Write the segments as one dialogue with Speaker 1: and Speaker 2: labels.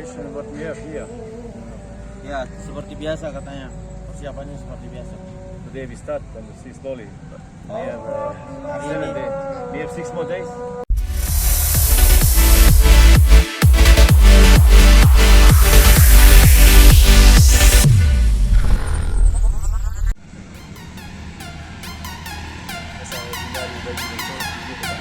Speaker 1: preparation what we have here.
Speaker 2: Ya, seperti biasa katanya. Persiapannya seperti biasa.
Speaker 1: Today we start and we see slowly. We have
Speaker 2: Hari
Speaker 1: 7
Speaker 2: ini.
Speaker 1: days. We have 6 more days. Saya hindari bagi mereka gitu kan.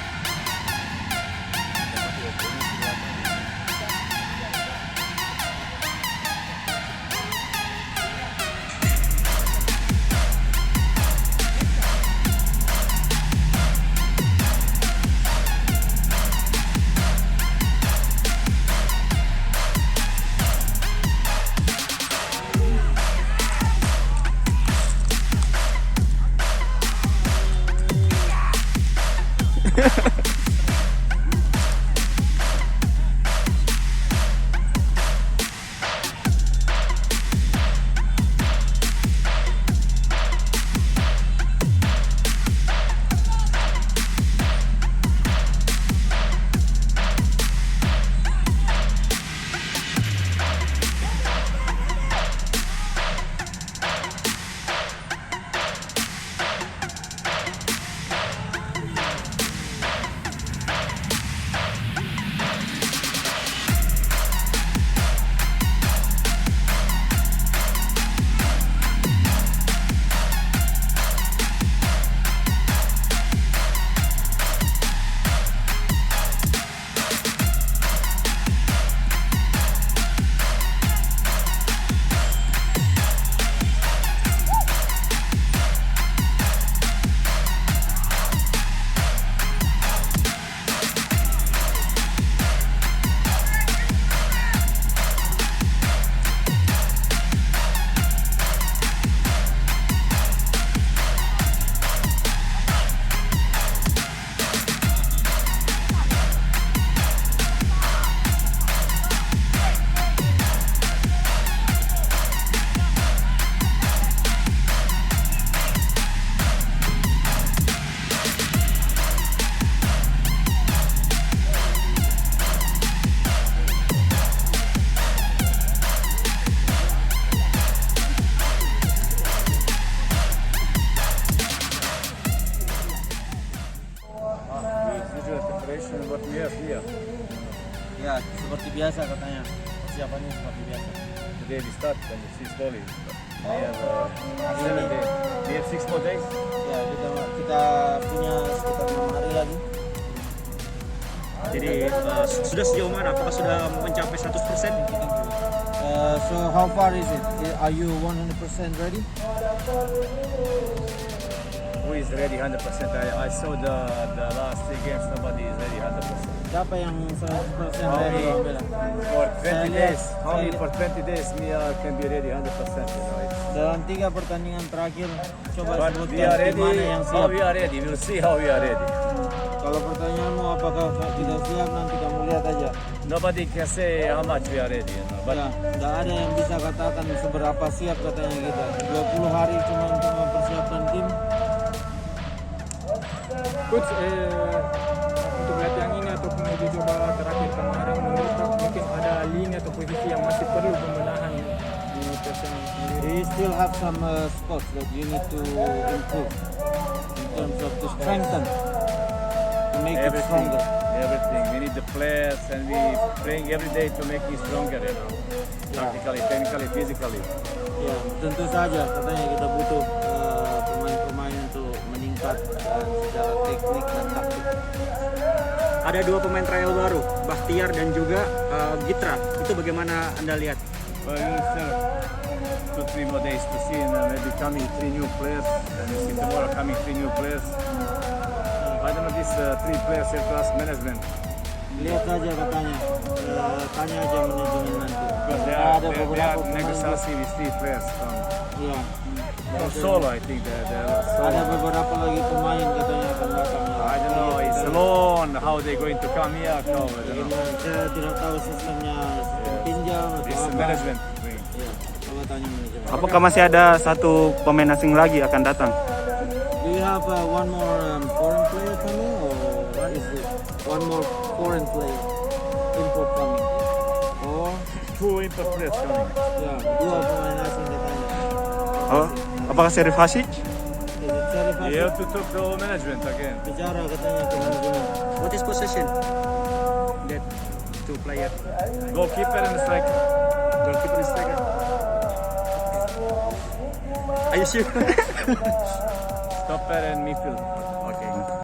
Speaker 1: Usual preparation what we have here.
Speaker 2: Ya, seperti biasa katanya. Persiapannya seperti biasa.
Speaker 1: Today we start and we see slowly. We have
Speaker 2: Hari
Speaker 1: 7
Speaker 2: ini.
Speaker 1: days. We have 6 more days.
Speaker 2: Ya, kita punya sekitar 6 hari lagi.
Speaker 3: Jadi sudah sejauh mana? Apakah sudah mencapai 100%?
Speaker 2: So how far is it? Are you 100% ready?
Speaker 1: Who is ready 100%? I saw the last 3 games. Nobody is ready 100%.
Speaker 2: Siapa yang 100%
Speaker 1: How
Speaker 2: ready?
Speaker 1: many
Speaker 2: Kamu bilang?
Speaker 1: for 20
Speaker 2: Saya lihat-
Speaker 1: days? How many
Speaker 2: saya-
Speaker 1: for 20 days? Me can be ready 100%. You know,
Speaker 2: Dalam 3 pertandingan terakhir, coba
Speaker 1: but we
Speaker 2: sebutkan
Speaker 1: are
Speaker 2: tim
Speaker 1: ready.
Speaker 2: mana yang
Speaker 1: How
Speaker 2: siap.
Speaker 1: we are ready? We'll see how we are ready.
Speaker 2: Kalau pertanyaanmu apakah kita siap, nanti kamu lihat aja.
Speaker 1: Nobody can say how much we are ready. You know, but
Speaker 2: Ya, nggak ada yang bisa katakan seberapa siap katanya kita. 20 hari cuma untuk mempersiapkan tim.
Speaker 4: Coach, untuk latihan ini ataupun uji coba terakhir kemarin, menurut Kak, mungkin ada lini atau posisi yang masih perlu pembenahan di Persema sendiri.
Speaker 2: We still have some spots that you need to improve in terms of to strengthen, to make it
Speaker 1: everything,
Speaker 2: stronger.
Speaker 1: everything. We need the players, and we playing every day to make it stronger. You know, tactically, technically, physically.
Speaker 2: Ya, tentu saja katanya kita butuh pemain-pemain untuk meningkat secara teknik dan taktik.
Speaker 3: Ada 2 pemain trial baru, Bahtiar dan juga Gitra. Itu bagaimana Anda lihat?
Speaker 1: But we still 2-3 more days to see, and maybe coming 3 new players, and we see tomorrow coming 3 new players. I don't know these 3 players have class management.
Speaker 2: Lihat saja katanya, tanya aja manajemen nanti.
Speaker 1: Because they
Speaker 2: Ada
Speaker 1: are
Speaker 2: beberapa pemain.
Speaker 1: negotiation with 3 players
Speaker 2: Iya.
Speaker 1: from Solo. I think they're Solo.
Speaker 2: Ada beberapa lagi pemain katanya akan datang.
Speaker 1: I don't know. It's alone. How they going to come here? No, I don't know.
Speaker 2: Bagaimana? Saya tidak tahu sistemnya, sistem pinjam atau
Speaker 1: This
Speaker 2: apa.
Speaker 1: management thing.
Speaker 2: Iya, coba tanya manajemen.
Speaker 3: Apakah masih ada 1 pemain asing lagi akan datang?
Speaker 2: Do you have one more foreign player coming, or what is it? One more foreign player import coming, or
Speaker 1: import players coming.
Speaker 2: Ya, dua pemain asing katanya.
Speaker 5: Oh, apakah Serif Hasic?
Speaker 2: Cari
Speaker 1: You have to talk to management again.
Speaker 2: bicara katanya ke manajemen.
Speaker 3: What is possession? That two player.
Speaker 1: Goalkeeper and striker.
Speaker 3: Goalkeeper and striker. Are you sure?
Speaker 1: Stopper and midfield.
Speaker 3: Okay.